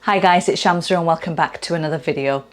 Hi guys, it's Shamsa and welcome back to another video.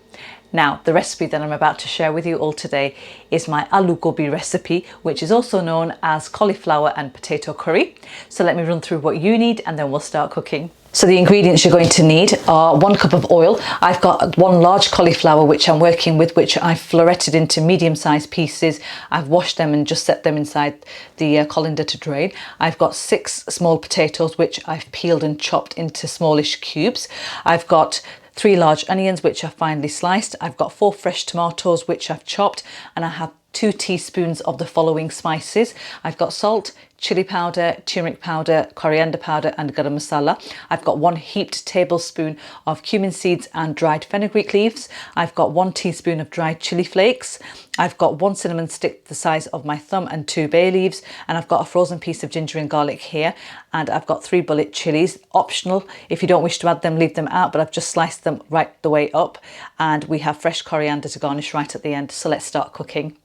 Now, the recipe that I'm about to share with you all today is my Aloo Gobi recipe, which is also known as cauliflower and potato curry. So let me run through what you need and then we'll start cooking. So the ingredients you're going to need are 1 cup of oil. I've got 1 large cauliflower which I'm working with, which I've floreted into medium-sized pieces. I've washed them and just set them inside the colander to drain. I've got 6 small potatoes which I've peeled and chopped into smallish cubes. I've got 3 large onions which are finely sliced. I've got 4 fresh tomatoes which I've chopped, and I have 2 teaspoons of the following spices. I've got salt, chilli powder, turmeric powder, coriander powder and garam masala. I've got 1 heaped tablespoon of cumin seeds and dried fenugreek leaves. I've got 1 teaspoon of dried chilli flakes. I've got 1 cinnamon stick the size of my thumb and 2 bay leaves, and I've got a frozen piece of ginger and garlic here, and I've got 3 bullet chillies. Optional, if you don't wish to add them, leave them out, but I've just sliced them right the way up, and we have fresh coriander to garnish right at the end. So let's start cooking.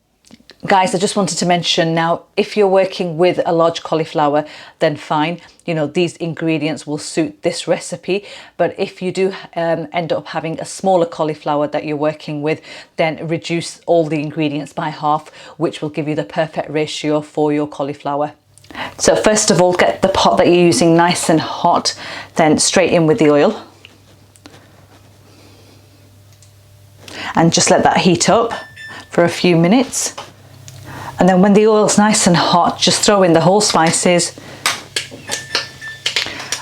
Guys, I just wanted to mention now, if you're working with a large cauliflower, then fine. You know, these ingredients will suit this recipe. But if you do end up having a smaller cauliflower that you're working with, then reduce all the ingredients by half, which will give you the perfect ratio for your cauliflower. So first of all, get the pot that you're using nice and hot, then straight in with the oil. And just let that heat up for a few minutes. And then when the oil's nice and hot, just throw in the whole spices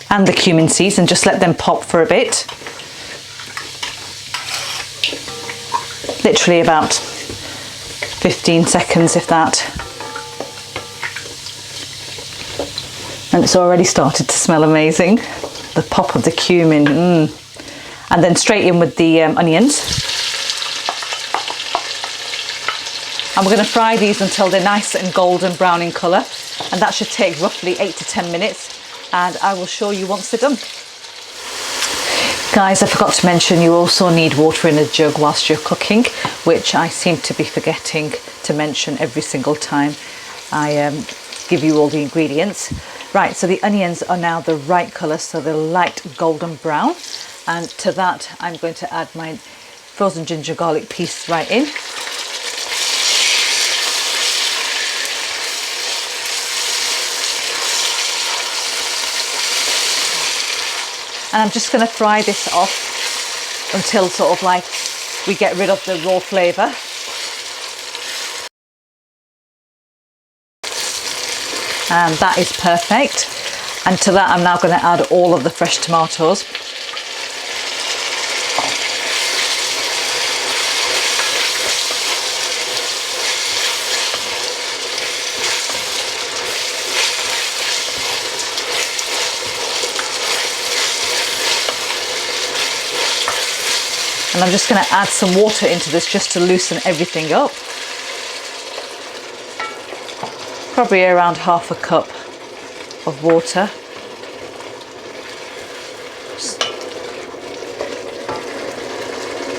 and the cumin seeds and just let them pop for a bit. Literally about 15 seconds, if that. And it's already started to smell amazing. The pop of the cumin. And then straight in with the onions. And we're going to fry these until they're nice and golden brown in colour, and that should take roughly 8 to 10 minutes, and I will show you once they're done. Guys, I forgot to mention you also need water in a jug whilst you're cooking, which I seem to be forgetting to mention every single time I give you all the ingredients. Right, so the onions are now the right colour, so they're light golden brown, and to that I'm going to add my frozen ginger garlic piece right in. And I'm just going to fry this off until sort of like we get rid of the raw flavour. And that is perfect. And to that I'm now going to add all of the fresh tomatoes. And I'm just going to add some water into this just to loosen everything up. Probably around ½ a cup of water.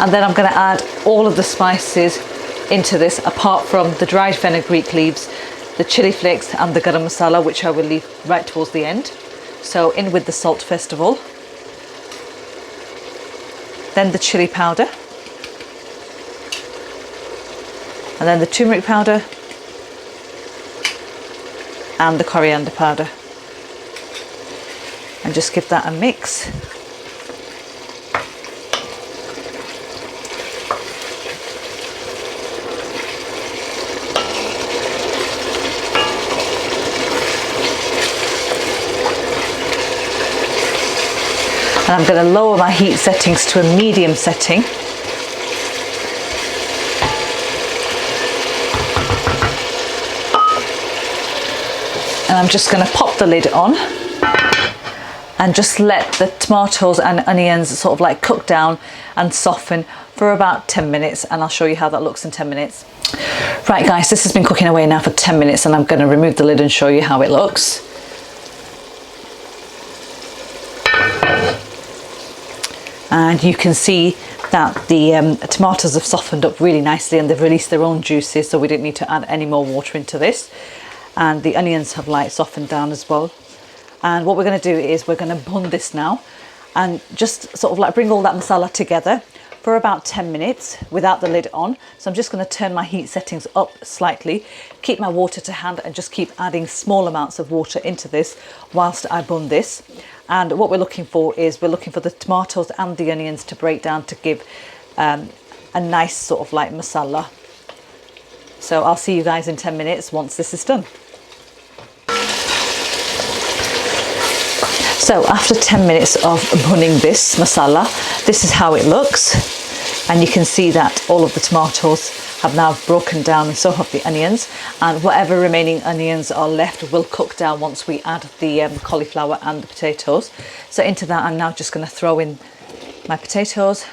And then I'm going to add all of the spices into this, apart from the dried fenugreek leaves, the chilli flakes and the garam masala, which I will leave right towards the end. So in with the salt first of all. Then the chilli powder, and then the turmeric powder and the coriander powder, and just give that a mix. And I'm going to lower my heat settings to a medium setting. And I'm just going to pop the lid on and just let the tomatoes and onions sort of like cook down and soften for about 10 minutes, and I'll show you how that looks in 10 minutes. Right guys, this has been cooking away now for 10 minutes and I'm going to remove the lid and show you how it looks. And you can see that the tomatoes have softened up really nicely and they've released their own juices, so we didn't need to add any more water into this. And the onions have like softened down as well. And what we're going to do is we're going to bun this now, and just sort of like bring all that masala together for about 10 minutes without the lid on. So I'm just going to turn my heat settings up slightly, keep my water to hand, and just keep adding small amounts of water into this whilst I bun this. And what we're looking for is we're looking for the tomatoes and the onions to break down to give a nice sort of like masala. So I'll see you guys in 10 minutes once this is done. So after 10 minutes of bunning this masala, this is how it looks. And you can see that all of the tomatoes have now broken down, and so have the onions. And whatever remaining onions are left will cook down once we add the cauliflower and the potatoes. So into that, I'm now just going to throw in my potatoes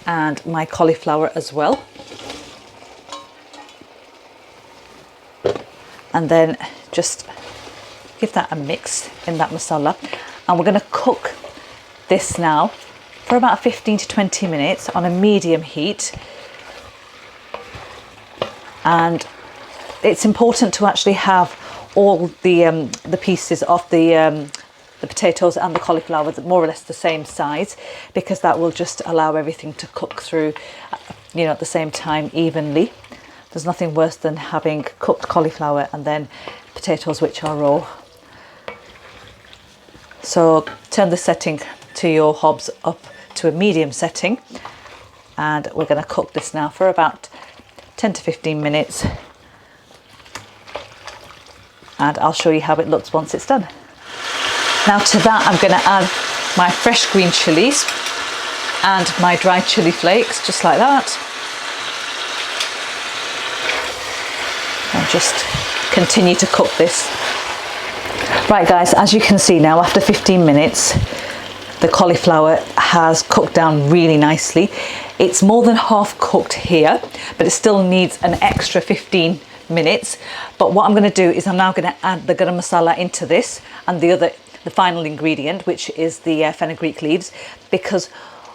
and my cauliflower as well. And then just give that a mix in that masala. And we're going to cook this now for about 15 to 20 minutes on a medium heat. And it's important to actually have all the pieces of the potatoes and the cauliflower more or less the same size, because that will just allow everything to cook through, you know, at the same time evenly. There's nothing worse than having cooked cauliflower and then potatoes which are raw. So turn the setting to your hobs up to a medium setting, and we're going to cook this now for about 10 to 15 minutes, and I'll show you how it looks once it's done. Now to that I'm going to add my fresh green chillies and my dried chilli flakes, just like that, and just continue to cook this. Right guys, as you can see now, after 15 minutes the cauliflower has cooked down really nicely. It's more than half cooked here, but it still needs an extra 15 minutes. But what I'm going to do is I'm now going to add the garam masala into this, and the final ingredient, which is the fenugreek leaves, because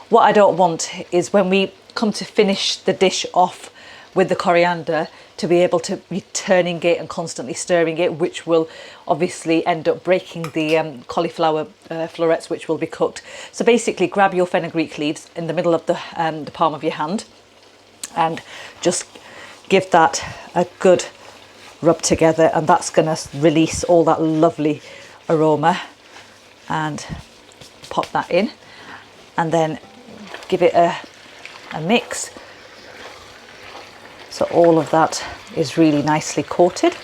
what I don't want is when we come to finish the dish off with the coriander to be able to be turning it and constantly stirring it, which will obviously end up breaking the cauliflower florets, which will be cooked. So basically grab your fenugreek leaves in the middle of the palm of your hand and just give that a good rub together, and that's going to release all that lovely aroma. And pop that in and then give it a mix. So all of that is really nicely coated.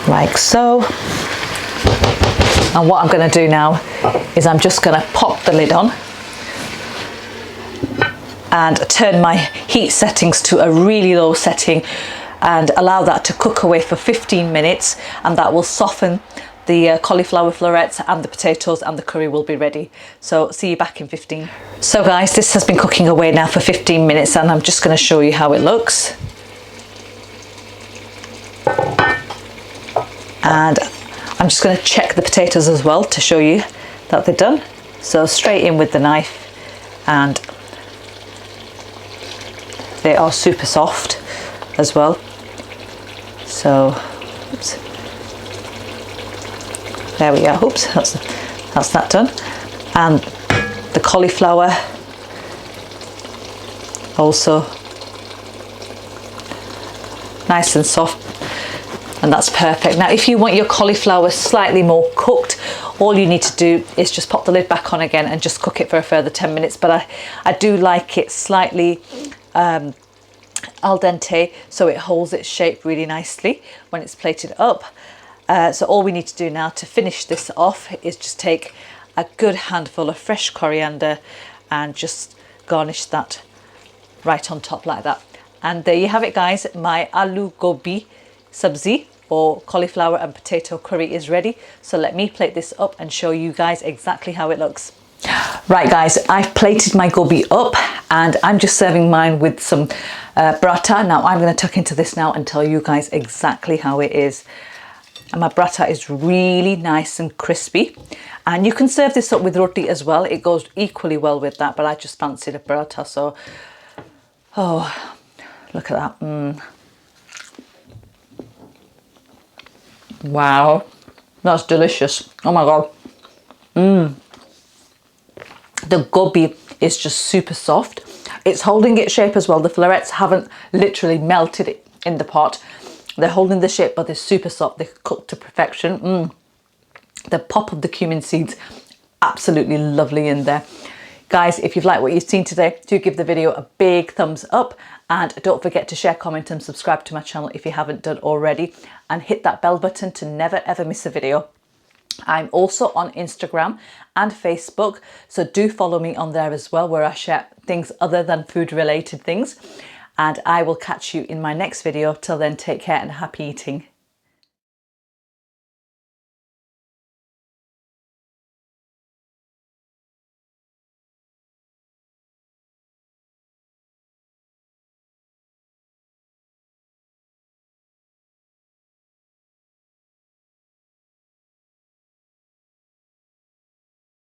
Like so. And what I'm going to do now is I'm just going to pop the lid on and turn my heat settings to a really low setting and allow that to cook away for 15 minutes, and that will soften the cauliflower florets and the potatoes, and the curry will be ready. So see you back in 15. So guys, this has been cooking away now for 15 minutes, and I'm just going to show you how it looks. And I'm just going to check the potatoes as well to show you that they're done. So straight in with the knife, and they are super soft as well. So oops, there we are. Oops, that's that done. And the cauliflower also nice and soft, and that's perfect. Now if you want your cauliflower slightly more cooked, all you need to do is just pop the lid back on again and just cook it for a further 10 minutes. But I do like it slightly al dente, so it holds its shape really nicely when it's plated up. So all we need to do now to finish this off is just take a good handful of fresh coriander and just garnish that right on top like that. And there you have it guys, my aloo gobi sabzi, or cauliflower and potato curry, is ready. So let me plate this up and show you guys exactly how it looks. Right guys, I've plated my gobi up and I'm just serving mine with some burrata. Now I'm going to tuck into this now and tell you guys exactly how it is. And my burrata is really nice and crispy, And you can serve this up with roti as well. It goes equally well with that, but I just fancied a paratha. So, oh, look at that. Wow, that's delicious. Oh my God. The gobi is just super soft. It's holding its shape as well. The florets haven't literally melted it in the pot. They're holding the shape, but they're super soft. They're cooked to perfection. The pop of the cumin seeds, absolutely lovely in there. Guys, if you've liked what you've seen today, do give the video a big thumbs up, and don't forget to share, comment and subscribe to my channel if you haven't done already, and hit that bell button to never ever miss a video. I'm also on Instagram and Facebook, so do follow me on there as well, where I share things other than food related things. And I will catch you in my next video. Till then, take care and happy eating.